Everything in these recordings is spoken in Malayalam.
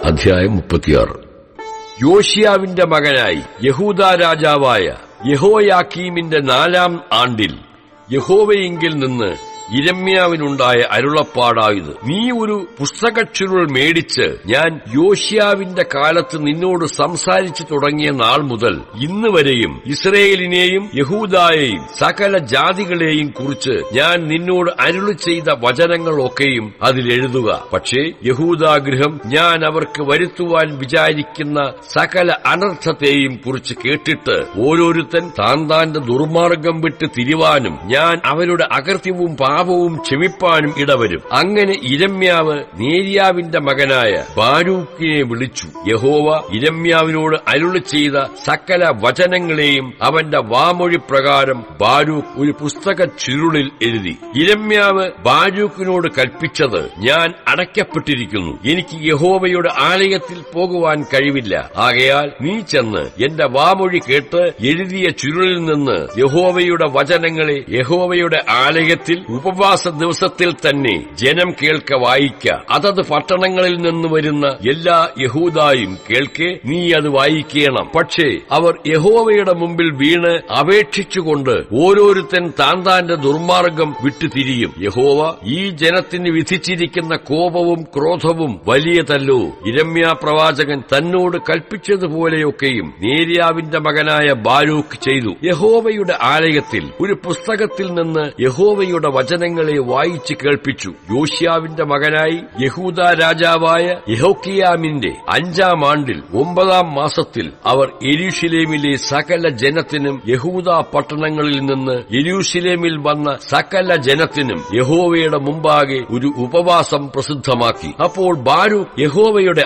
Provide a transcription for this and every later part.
അധ്യായം 36. യോശിയാവിന്റെ മകനായി യഹൂദാ രാജാവായ യെഹോയാക്കീമിന്റെ 4-ാം ആണ്ടിൽ യഹോവയിങ്കിൽ നിന്ന് യിരെമ്യാവിനുണ്ടായ അരുളപ്പാടായത്: നീ ഒരു പുസ്തകച്ചുരുൾ മേടിച്ച് ഞാൻ യോശിയാവിന്റെ കാലത്ത് നിന്നോട് സംസാരിച്ചു തുടങ്ങിയ നാൾ മുതൽ ഇന്ന് വരെയും ഇസ്രയേലിനെയും യഹൂദായെയും സകല ജാതികളെയും കുറിച്ച് ഞാൻ നിന്നോട് അരുളി ചെയ്ത വചനങ്ങളൊക്കെയും അതിലെഴുതുക. പക്ഷേ യഹൂദാഗൃഹം ഞാൻ അവർക്ക് വരുത്തുവാൻ വിചാരിക്കുന്ന സകല അനർത്ഥത്തെയും കുറിച്ച് കേട്ടിട്ട് ഓരോരുത്തൻ താന്താന്റെ ദുർമാർഗം വിട്ട് തിരിവാനും ഞാൻ അവരുടെ അകൃത്യവും പാപവും ക്ഷമിപ്പാനും ഇടവരും. അങ്ങനെ യിരെമ്യാവ് നേര്യാവിന്റെ മകനായ ബാരൂക്കിനെ വിളിച്ചു. യഹോവ യിരെമ്യാവിനോട് അരുളി ചെയ്ത സകല വചനങ്ങളെയും അവന്റെ വാമൊഴി പ്രകാരം ബാരൂക്ക് ഒരു പുസ്തക ചുരുളിൽ എഴുതി. യിരെമ്യാവ് ബാരൂക്കിനോട് കൽപ്പിച്ചത്: ഞാൻ അടയ്ക്കപ്പെട്ടിരിക്കുന്നു, എനിക്ക് യഹോവയുടെ ആലയത്തിൽ പോകുവാൻ കഴിവില്ല. ആകയാൽ നീ ചെന്ന് എന്റെ വാമൊഴി കേട്ട് എഴുതിയ ചുരുളിൽ നിന്ന് യഹോവയുടെ വചനങ്ങളെ യഹോവയുടെ ആലയത്തിൽ ഉപവാസ ദിവസത്തിൽ തന്നെ ജനം കേൾക്ക വായിക്ക. അതത് പട്ടണങ്ങളിൽ നിന്ന് വരുന്ന എല്ലാ യഹൂദായും കേൾക്കെ നീ അത് വായിക്കണം. പക്ഷേ അവർ യഹോവയുടെ മുമ്പിൽ വീണ് അപേക്ഷിച്ചുകൊണ്ട് ഓരോരുത്തൻ താന്താന്റെ ദുർമാർഗം വിട്ടുതിരിയും. യഹോവ ഈ ജനത്തിന് വിധിച്ചിരിക്കുന്ന കോപവും ക്രോധവും വലിയതല്ലോ. യിരെമ്യാ പ്രവാചകൻ തന്നോട് കൽപ്പിച്ചതുപോലെയൊക്കെയും നേര്യാവിന്റെ മകനായ ബാരൂക്ക് ചെയ്തു. യഹോവയുടെ ആലയത്തിൽ ഒരു പുസ്തകത്തിൽ നിന്ന് യഹോവയുടെ വചനങ്ങളെ വായിച്ച് കേൾപ്പിച്ചു. യോശിയാവിന്റെ മകനായി യഹൂദാ രാജാവായ യെഹോക്കിയാമിന്റെ 5-ാം ആണ്ടിൽ 9-ാം മാസത്തിൽ അവർ യെരൂശലേമിലെ സകല ജനത്തിനും യഹൂദാ പട്ടണങ്ങളിൽ നിന്ന് യെരൂശലേമിൽ വന്ന സകല ജനത്തിനും യഹോവയുടെ മുമ്പാകെ ഒരു ഉപവാസം പ്രസിദ്ധമാക്കി. അപ്പോൾ ബാരൂക്ക് യഹോവയുടെ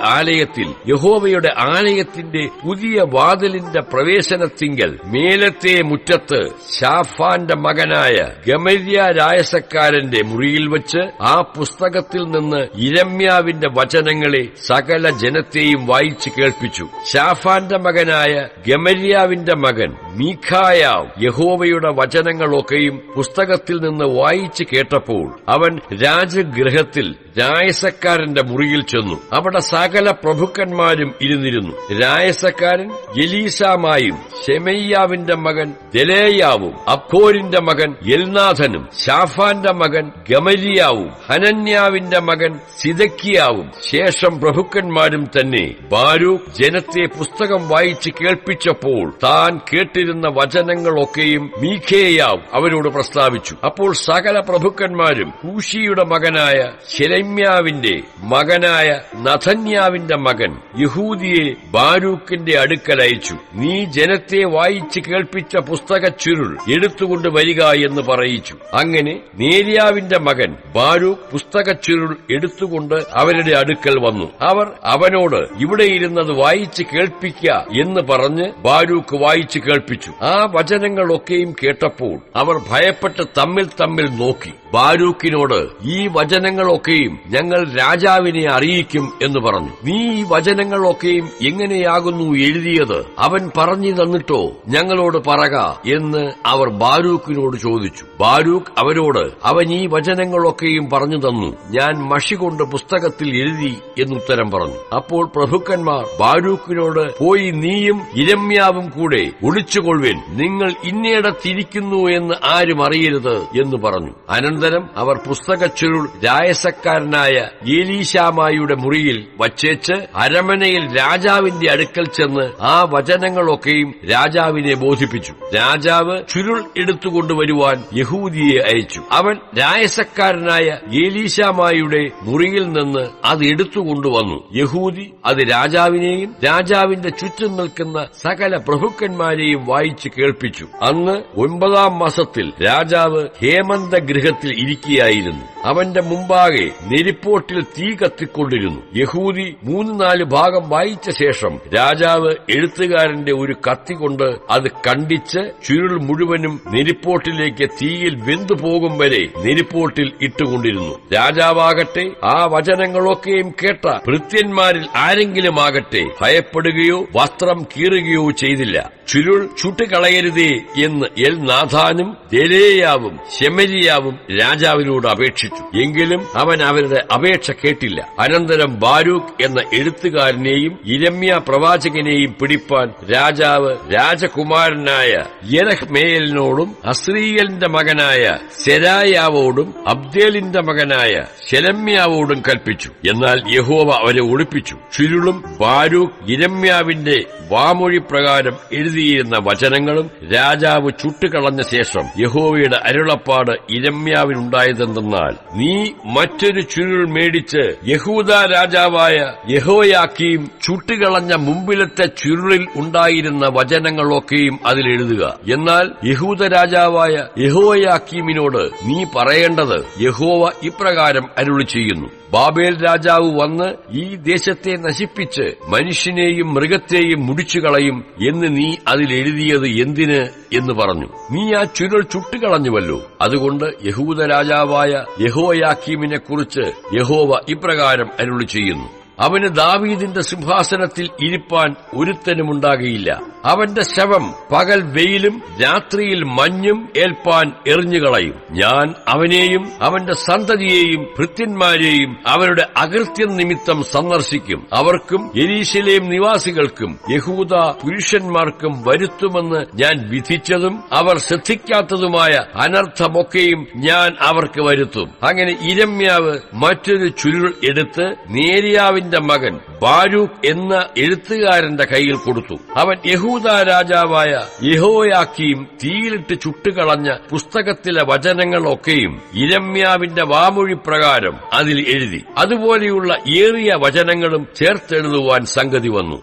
ആലയത്തിന്റെ പുതിയ വാതിലിന്റെ പ്രവേശനത്തിങ്കൽ മേലത്തെ മുറ്റത്ത് ശാഫാന്റെ മകനായ ഗമര്യ രായസക്കാരന്റെ മുറിയിൽ വച്ച് ആ പുസ്തകത്തിൽ നിന്ന് യിരെമ്യാവിന്റെ വചനങ്ങളെ സകല ജനത്തെയും വായിച്ചു കേൾപ്പിച്ചു. ശാഫാന്റെ മകനായ ഗമര്യാവിന്റെ മകൻ മീഖായാവ് യഹോവയുടെ വചനങ്ങളൊക്കെയും പുസ്തകത്തിൽ നിന്ന് വായിച്ചു കേട്ടപ്പോൾ അവൻ രാജഗൃഹത്തിൽ രായസക്കാരന്റെ മുറിയിൽ ചെന്നു. അവിടെ സകല പ്രഭുക്കന്മാരും ഇരുന്നിരുന്നു. രായസക്കാരൻ എലീശാമായും ശെമയ്യാവിന്റെ മകൻ ദെലേയാവും അബ്ഖോരിന്റെ മകൻ എൽനാഥനും ശാഫാന്റെ മകൻ ഗമര്യാവും ഹനന്യാവിന്റെ മകൻ സിദക്കിയാവും ശേഷം പ്രഭുക്കന്മാരും തന്നെ. ബാരൂക്ക് ജനത്തെ പുസ്തകം വായിച്ച് കേൾപ്പിച്ചപ്പോൾ താൻ കേട്ടിരുന്ന വചനങ്ങളൊക്കെയും മീഖായാവ് അവരോട് പ്രസ്താവിച്ചു. അപ്പോൾ സകല പ്രഭുക്കന്മാരും കൂശിയുടെ മകനായ ശെലെമ്യാവിന്റെ മകനായ നഥന്യാവിന്റെ മകൻ യഹൂദിയെ ബാരൂക്കിന്റെ അടുക്കൽ അയച്ചു. നീ ജനത്തെ വായിച്ച് കേൾപ്പിച്ച പുസ്തക ചുരുൾ എടുത്തുകൊണ്ട് വരിക എന്ന് പറയിച്ചു. അങ്ങനെ നേര്യാവിന്റെ മകൻ ബാരൂക്ക് പുസ്തക ചുരുൾ എടുത്തുകൊണ്ട് അവരുടെ അടുക്കൽ വന്നു. അവർ അവനോട് ഇവിടെ ഇരുന്നത് വായിച്ച് കേൾപ്പിക്ക എന്ന് പറഞ്ഞ് ബാരൂക്ക് വായിച്ച് കേൾപ്പിച്ചു. ആ വചനങ്ങളൊക്കെയും കേട്ടപ്പോൾ അവർ ഭയപ്പെട്ട് തമ്മിൽ നോക്കി. ബാരൂക്കിനോട് ഈ വചനങ്ങളൊക്കെയും ഞങ്ങൾ രാജാവിനെ അറിയിക്കും എന്ന് പറഞ്ഞു. നീ ഈ വചനങ്ങളൊക്കെയും എങ്ങനെയാകുന്നു എഴുതിയത്? അവൻ പറഞ്ഞു തന്നിട്ടോ ഞങ്ങളോട് പറക എന്ന് അവർ ബാരൂക്കിനോട് ചോദിച്ചു. ബാരൂക്ക് അവരോട്, അവൻ ഈ വചനങ്ങളൊക്കെയും പറഞ്ഞു തന്നു, ഞാൻ മഷി കൊണ്ട് പുസ്തകത്തിൽ എഴുതി എന്നുത്തരം പറഞ്ഞു. അപ്പോൾ പ്രഭുക്കന്മാർ ബാരൂക്കിനോട്, പോയി നീയും യിരെമ്യാവും കൂടെ ഒളിച്ചുകൊള്ളുവിൻ, നിങ്ങൾ ഇന്നയിടത്തിരിക്കുന്നു എന്ന് ആരും അറിയരുത് എന്ന് പറഞ്ഞു. അനന്തരം അവർ പുസ്തകച്ചുരുൾ രായസക്കാരനായ എലീശാമായുടെ മുറിയിൽ വച്ചേച്ച് അരമനയിൽ രാജാവിന്റെ അടുക്കൽ ചെന്ന് ആ വചനങ്ങളൊക്കെയും രാജാവിനെ ബോധിപ്പിച്ചു. രാജാവ് ചുരുൾ എടുത്തുകൊണ്ടുവരുവാൻ യഹൂദിയെ അയച്ചു. അവൻ രായസക്കാരനായ എലീശാമായുടെ മുറിയിൽ നിന്ന് അത് എടുത്തുകൊണ്ടുവന്നു. യഹൂദി അത് രാജാവിനെയും രാജാവിന്റെ ചുറ്റും നിൽക്കുന്ന സകല പ്രഭുക്കന്മാരെയും വായിച്ചു കേൾപ്പിച്ചു. അന്ന് 9-ാം മാസത്തിൽ രാജാവ് ഹേമന്തഗൃഹത്തിൽ ഇരിക്കുകയായിരുന്നു. അവന്റെ മുമ്പാകെ നെരിപ്പോട്ടിൽ തീ കത്തിക്കൊണ്ടിരുന്നു. യഹൂദി 3-4 ഭാഗം വായിച്ച ശേഷം രാജാവ് എഴുത്തുകാരന്റെ ഒരു കത്തി കൊണ്ട് അത് കണ്ടിച്ച് ചുരുൾ മുഴുവനും നെരിപ്പോട്ടിലേക്ക് തീയിൽ വെന്തുപോകും വരെ നെരിപ്പോട്ടിൽ ഇട്ടുകൊണ്ടിരുന്നു. രാജാവാകട്ടെ ആ വചനങ്ങളൊക്കെയും കേട്ട ഭൃത്യന്മാരിൽ ആരെങ്കിലുമാകട്ടെ ഭയപ്പെടുകയോ വസ്ത്രം കീറുകയോ ചെയ്തില്ല. ചുരുൾ ചുട്ടുകളയരുതേ എന്ന് എൽനാഥാനും ദെലേയാവും ശെമരിയാവും രാജാവിനോട് അപേക്ഷിച്ചു. എങ്കിലും അവൻ അവരുടെ അപേക്ഷ കേട്ടില്ല. അനന്തരം ബാരൂക്ക് എന്ന എഴുത്തുകാരനെയും യിരെമ്യാ പ്രവാചകനെയും പിടിപ്പാൻ രാജാവ് രാജകുമാരനായ യെരഹ്മേലിനോടും അസ്രീയേലിന്റെ മകനായ സെരായാവോടും അബ്ദേലിന്റെ മകനായ ശെലെമ്യാവോടും കൽപ്പിച്ചു. എന്നാൽ യഹോവ അവരെ ഒളിപ്പിച്ചു. ചുരുളും ബാരൂക്ക് യിരെമ്യാവിന്റെ വാമൊഴി പ്രകാരം എഴുതിയിരുന്ന വചനങ്ങളും രാജാവ് ചുട്ടുകളഞ്ഞ ശേഷം യഹോവയുടെ അരുളപ്പാട് യിരെമ്യാവിനുണ്ടായതെന്തെന്നാൽ, നീ മറ്റൊരു ചുരുൾ മേടിച്ച് യഹൂദാ രാജാവായ യഹോയാക്കീം ചുട്ടുകളഞ്ഞ മുമ്പിലത്തെ ചുരുളിൽ ഉണ്ടായിരുന്ന വചനങ്ങളൊക്കെയും അതിലെഴുതുക. എന്നാൽ യഹൂദ രാജാവായ യഹോയാക്കീമിനോട് നീ പറയേണ്ടത്, യഹോവ ഇപ്രകാരം അരുളി ചെയ്യുന്നു, ബാബേൽ രാജാവ് വന്ന് ഈ ദേശത്തെ നശിപ്പിച്ച് മനുഷ്യനെയും മൃഗത്തെയും മുടിച്ചുകളയും എന്ന് നീ അതിലെഴുതിയത് എന്തിന് എന്ന് പറഞ്ഞു. നീ ആ ചുരുൾ ചുട്ടുകളഞ്ഞുവല്ലോ. അതുകൊണ്ട് യഹൂദ രാജാവായ യഹോയാക്കീമിനെക്കുറിച്ച് യഹോവ ഇപ്രകാരം അരുളി ചെയ്യുന്നു, അവന് ദാവീദിന്റെ സിംഹാസനത്തിൽ ഇരിപ്പാൻ ഒരുത്തനുമുണ്ടാകയില്ല. അവന്റെ ശവം പകൽ വെയിലും രാത്രിയിൽ മഞ്ഞും ഏൽപ്പാൻ എറിഞ്ഞുകളയും. ഞാൻ അവനെയും അവന്റെ സന്തതിയെയും ഭൃത്യന്മാരെയും അവരുടെ അകൃത്യം നിമിത്തം സന്ദർശിക്കും. അവർക്കും യെരൂശലേം നിവാസികൾക്കും യഹൂദ പുരുഷന്മാർക്കും വരുത്തുമെന്ന് ഞാൻ വിധിച്ചതും അവർ ശ്രദ്ധിക്കാത്തതുമായ അനർത്ഥമൊക്കെയും ഞാൻ അവർക്ക് വരുത്തും. അങ്ങനെ യിരെമ്യാവ് മറ്റൊരു ചുരുൾ എടുത്ത് നേര്യാവിന്റെ മകൻ ബാരൂക്ക് എന്ന എഴുത്തുകാരന്റെ കയ്യിൽ കൊടുത്തു. അവൻ യഹൂദ രാജാവായ യഹോയാക്കീം തീയിലിട്ട് ചുട്ടുകളഞ്ഞ പുസ്തകത്തിലെ വചനങ്ങളൊക്കെയും യിരെമ്യാവിന്റെ വാമൊഴി പ്രകാരം അതിൽ എഴുതി. അതുപോലെയുള്ള ഏറിയ വചനങ്ങളും ചേർത്തെഴുതുവാൻ സംഗതി വന്നു.